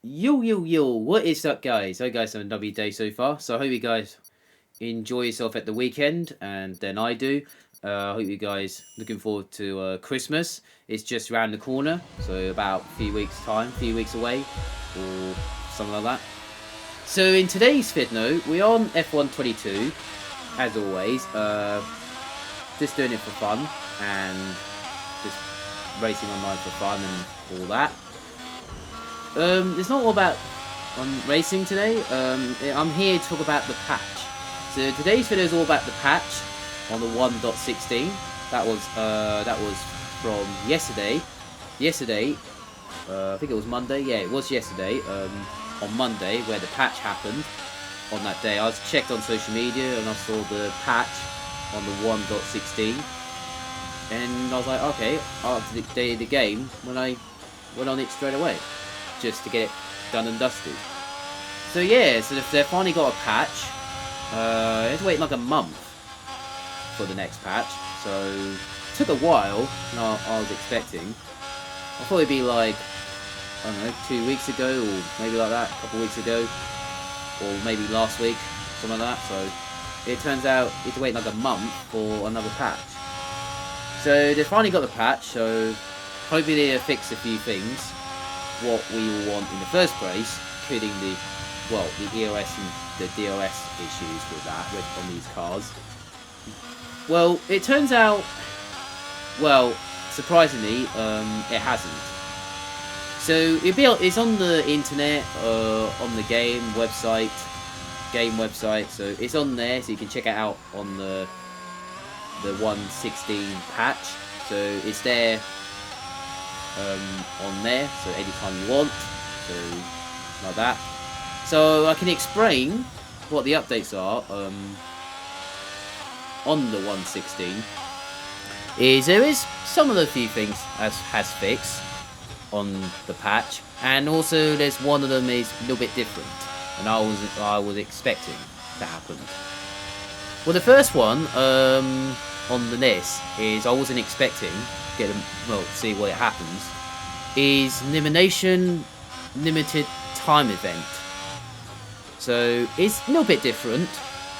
Yo, what is up, guys? Hope you guys have a lovely day so far. So I hope you guys enjoy yourself at the weekend, and then I do. I hope you guys looking forward to Christmas. It's just around the corner, so about a few weeks time, a few weeks away, or something like that. So in today's video, we're on F122, as always. Just doing it for fun, and just racing online for fun and all that. It's not all about racing today. I'm here to talk about the patch. So today's video is all about the patch on the 1.16. That was from yesterday. Yesterday, I think it was Monday. Yeah, it was yesterday. On Monday, where the patch happened. On that day, I checked on social media and I saw the patch on the 1.16, and I was like, okay. After the day of the game, when I went on it straight away, just to get it done and dusted. So yeah, so they've finally got a patch. I had to wait like a month for the next patch, so it took a while than I was expecting. I thought it'd be like, I don't know, 2 weeks ago, or maybe like that, a couple of weeks ago, or maybe last week, something like that. So it turns out you have to wait like a month for another patch. So they finally got the patch, so hopefully they'll fix a few things what we all want in the first place, including the EOS and the DOS issues with that on these cars. Well, it turns out, surprisingly, it hasn't. So it's on the internet, on the game website, so it's on there, so you can check it out on the 1.16 patch. So it's there on there, so anytime you want, so like that. So I can explain what the updates are on the 1.16. There is some of the few things has fixed on the patch, and also there's one of them is a little bit different than I was expecting to happen. Well, the first one on the NES is I wasn't expecting see what it happens, is elimination limited time event. So it's a little bit different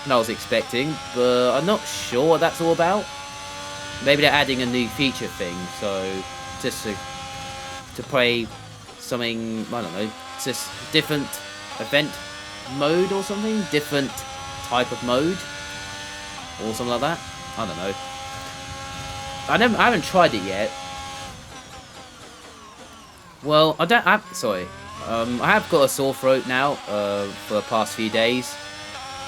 than I was expecting, but I'm not sure what that's all about. Maybe they're adding a new feature thing, so just to play something, I don't know, just different event mode or something, different type of mode or something like that. I don't know. I haven't tried it yet. Well, I have got a sore throat now for the past few days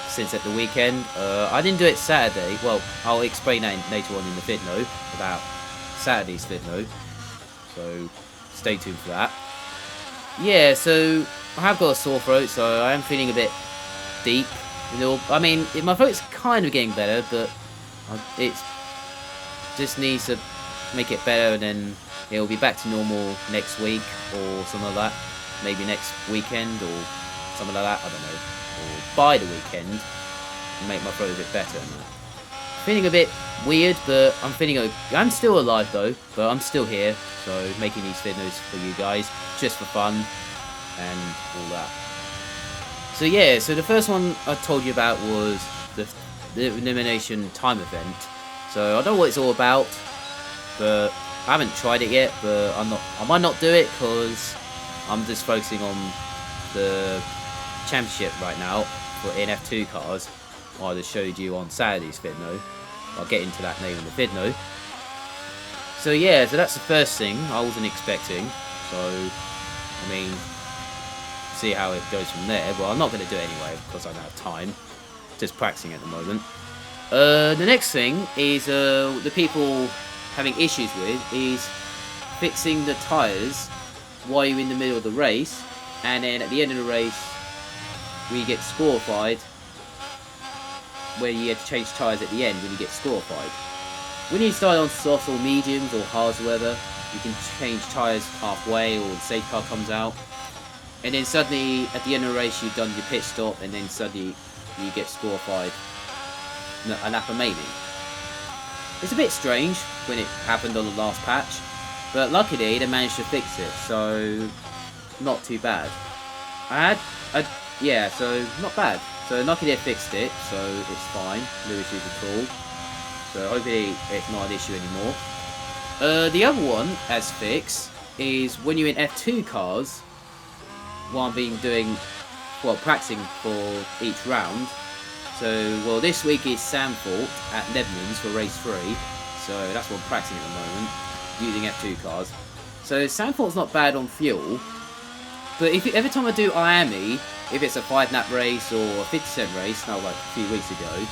since at the weekend. I didn't do it Saturday. Well, I'll explain that later on in the video about Saturday's video. So stay tuned for that. Yeah, so I have got a sore throat, so I am feeling a bit deep. I mean, my throat's kind of getting better, but it just needs to make it better, and then it'll be back to normal next week or something like that. Maybe next weekend or something like that. I don't know. Or by the weekend, make my throat a bit better. Feeling a bit weird, but I'm feeling okay. I'm still alive though, but I'm still here. So making these videos for you guys, just for fun and all that. So yeah, so the first one I told you about was the elimination time event. So I don't know what it's all about, but I haven't tried it yet. But I might not do it because I'm just focusing on the championship right now for NF2 cars. I just showed you on Saturday's video. I'll get into that later in the video. So yeah, so that's the first thing I wasn't expecting. So I mean, see how it goes from there. Well, I'm not going to do it anyway because I don't have time. Just practicing at the moment. The next thing is the people having issues with is fixing the tyres while you're in the middle of the race, and then at the end of the race we get scorified, where you have to change tyres at the end when you get scorified. When you start on softs or mediums or hards or whatever, you can change tyres halfway, or the safety car comes out, and then suddenly at the end of the race you've done your pit stop, and then suddenly you get scorified a lap remaining. It's a bit strange when it happened on the last patch, but luckily they managed to fix it, so not too bad. Yeah, so not bad. So Nucky there fixed it, so it's fine. No issues at all. So hopefully it's not an issue anymore. The other one as fixed is when you're in F2 cars. What I've been doing, well, practicing for each round. So, well, this week is Sandford at Netherlands for race 3. So that's what I'm practicing at the moment, using F2 cars. So Sandford's not bad on fuel. But every time I do Miami, if it's a 5-lap race or a 50% race, now like a few weeks ago,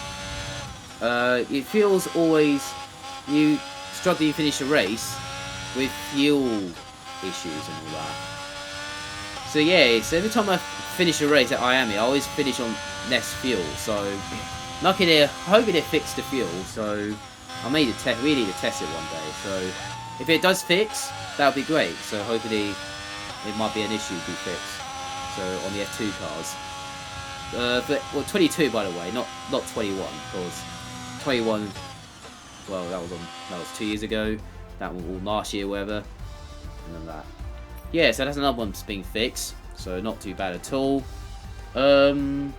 it feels always you struggle to finish a race with fuel issues and all that. So yeah, so every time I finish a race at Miami, I always finish on less fuel. So lucky there, hoping they fix the fuel. So I made a test. We need to test it one day. So if it does fix, that would be great. So hopefully it might be an issue to be fixed. So on the F2 cars, but well, 22 by the way, not 21, because 21. Well, that was 2 years ago. That one was last year, whatever, and then that. Yeah, so that's another one that's been fixed. So not too bad at all. There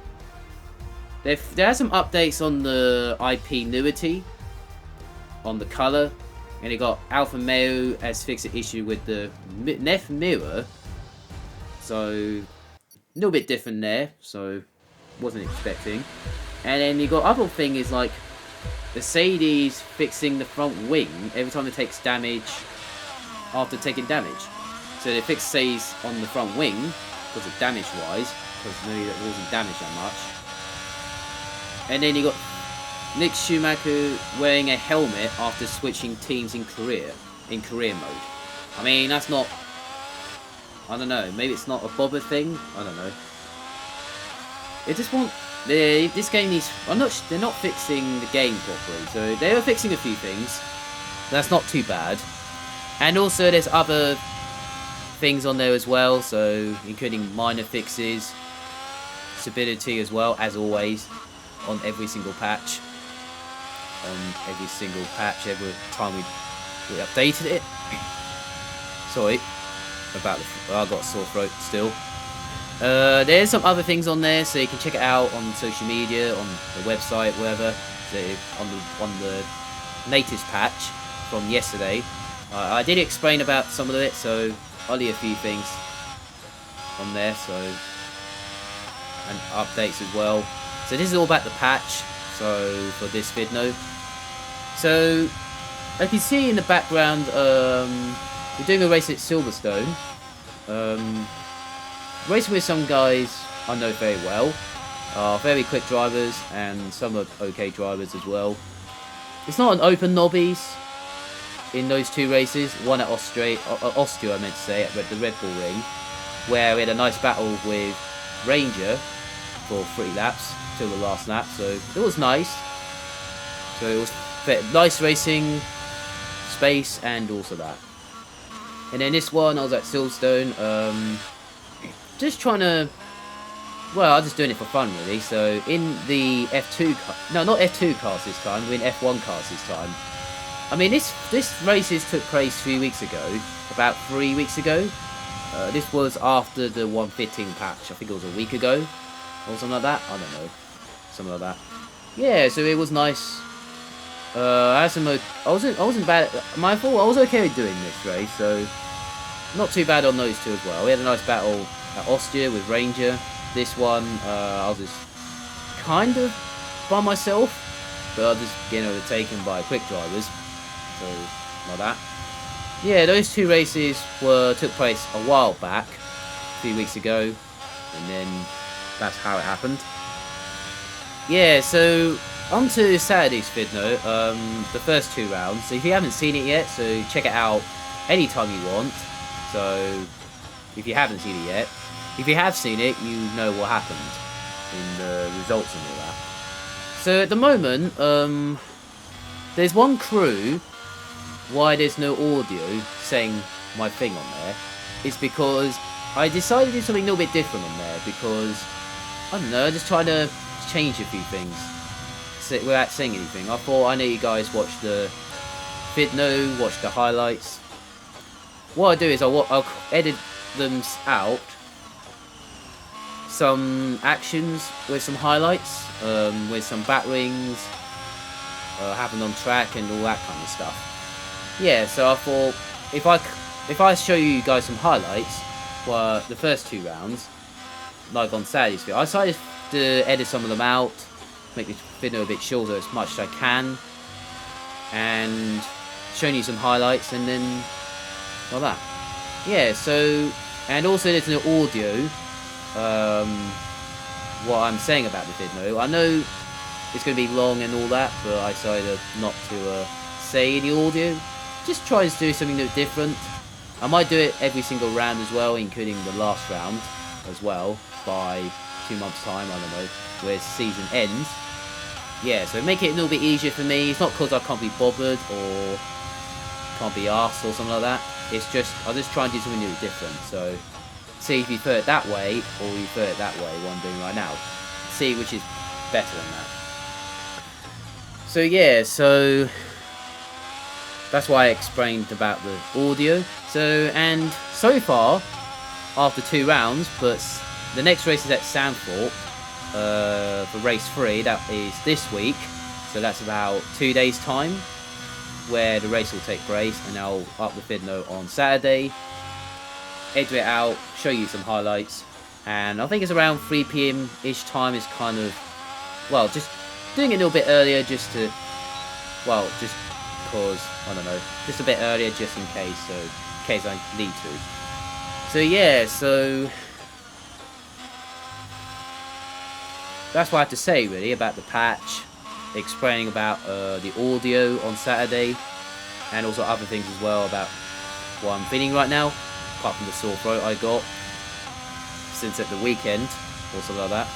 are some updates on the IP Nuity, on the colour. And it got Alpha Romeo has fixed an issue with the left mirror. So, a little bit different there. So, wasn't expecting. And then you got other thing is like Mercedes fixing the front wing every time it takes damage after taking damage. So they fixed Mercedes on the front wing because of damage wise, because maybe it wasn't damaged that much. And then you got Nick Schumacher wearing a helmet after switching teams in career mode. I mean, that's not, I don't know, maybe it's not a bother thing, I don't know. It just want, this game needs, they're not fixing the game properly, so they are fixing a few things. That's not too bad. And also there's other things on there as well, so including minor fixes, stability as well, as always, on every single patch. Every time we updated it. Sorry about I got a sore throat still. There's some other things on there, so you can check it out on social media, on the website, wherever. So on the latest patch from yesterday, I did explain about some of it, so only a few things on there, so and updates as well. So this is all about the patch. So for this video. So, like you see in the background, we're doing a race at Silverstone. Racing with some guys I know very well. Are very quick drivers, and some are okay drivers as well. It's not an open lobbies in those two races. One at Austria I meant to say, at the Red Bull Ring, where we had a nice battle with Ranger for 3 laps till the last lap. So it was nice. So it was nice racing, space, and also that. And then this one, I was at Silverstone, just trying to, well, I was just doing it for fun really. So in the F2, no, not F2 cars this time, we're in F1 cars this time. I mean, this races took place 3 weeks ago, about 3 weeks ago. This was after the 115 patch, I think it was a week ago, or something like that, I don't know, something like that. Yeah, so it was nice. I had some. I wasn't bad. My fault. I was okay with doing this race, so not too bad on those two as well. We had a nice battle at Austria with Ranger. This one, I was just kind of by myself, but I was just getting overtaken by quick drivers. So like that. Yeah, those two races took place a while back, 3 weeks ago, and then that's how it happened. Yeah, so on to Saturday's video, the first 2 rounds. So if you haven't seen it yet, so check it out anytime you want. So if you haven't seen it yet, if you have seen it, you know what happened in the results and all that. So at the moment, there's one crew. Why there's no audio saying my thing on there is because I decided to do something a little bit different on there, because I don't know, just trying to change a few things without saying anything. I thought I know you guys watch the video, watch the highlights. What I do is I'll edit them out some actions with some highlights, with some bat rings, happened on track and all that kind of stuff. Yeah, so I thought if I show you guys some highlights for the first 2 rounds, like on Saturday's video, I decided to edit some of them out, make the video a bit shorter as much as I can, and showing you some highlights, and then like that. Yeah, so, and also there's an audio, what I'm saying about the video. I know it's going to be long and all that, but I decided not to say any audio. Just try to do something different. I might do it every single round as well, including the last round as well, by 2 months time, I don't know, where season ends. Yeah, so make it a little bit easier for me. It's not because I can't be bothered or can't be asked or something like that. It's just, I'll just try and do something new different. So, see if you prefer it that way or you prefer it that way, what I'm doing right now. See which is better than that. So yeah, so that's why I explained about the audio. So, and so far, after 2 rounds, but the next race is at Sandford for race 3. That is this week, so that's about 2 days time where the race will take place, and I'll up the video on Saturday, edit it out, show you some highlights, and I think it's around 3 PM ish time is kind of, well, just doing it a little bit earlier just to, well, just because, I don't know, just a bit earlier just in case, so in case I need to. So yeah, so that's what I have to say really about the patch, explaining about the audio on Saturday, and also other things as well about what I'm feeling right now, apart from the sore throat I got since at the weekend or something like that.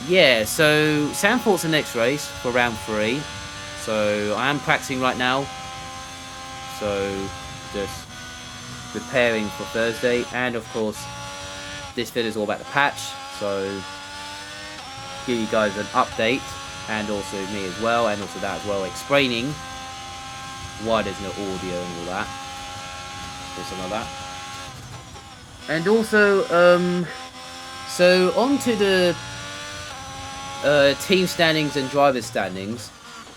Yeah, so Sandford's the next race for round 3, so I am practicing right now, so just preparing for Thursday, and of course this video is all about the patch, so give you guys an update, and also me as well, and also that as well, explaining why there's no audio and all that, or something like that. And also, so on to the team standings and driver standings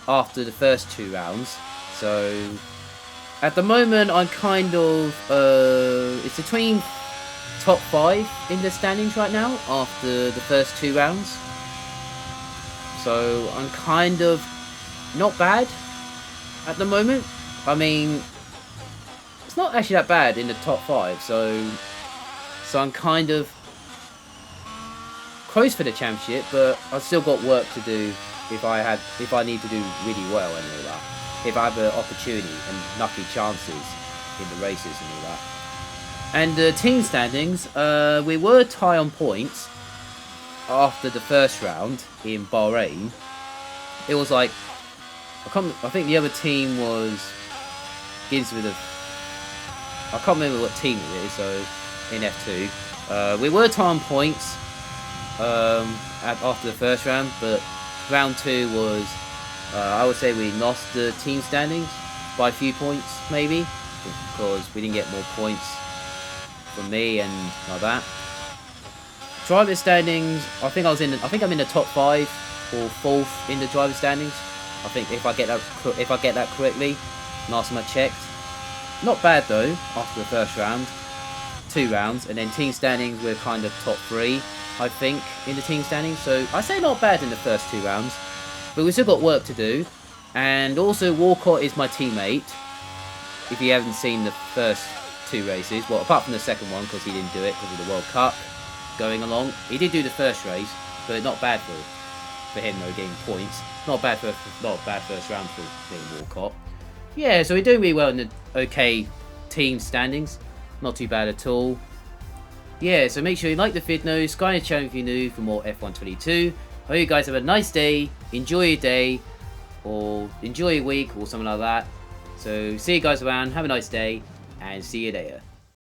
after the first 2 rounds. So at the moment I'm kind of, it's between top 5 in the standings right now after the first 2 rounds. So I'm kind of not bad at the moment. I mean, it's not actually that bad in the top 5. So I'm kind of close for the championship, but I've still got work to do if I need to do really well and all that. If I have an opportunity and lucky chances in the races and all that. And the team standings, we were tied on points after the first round in Bahrain. It was like, I think the other team begins with I can't remember what team it is, so in F2. We were tied on points after the first round, but round 2 was, I would say we lost the team standings by a few points, maybe, because we didn't get more points from me and like that. Driver standings, I think I'm in the top 5 or 4th in the driver standings. I think if I get that correctly, last time I checked. Not bad though after the first round, 2 rounds, and then team standings we're kind of top 3, I think, in the team standings. So I say not bad in the first 2 rounds, but we still got work to do. And also Walcott is my teammate. If you haven't seen the first 2 races, well, apart from the second one because he didn't do it because of the World Cup going along, he did do the first race, but not bad for him though, getting points. Not bad first round for being Walcott. Yeah, so we're doing really well in the okay team standings. Not too bad at all. Yeah, so make sure you like the video, subscribe to the channel if you're new for more F122. Hope you guys have a nice day, enjoy your day, or enjoy your week, or something like that. So see you guys around, have a nice day, and see you later.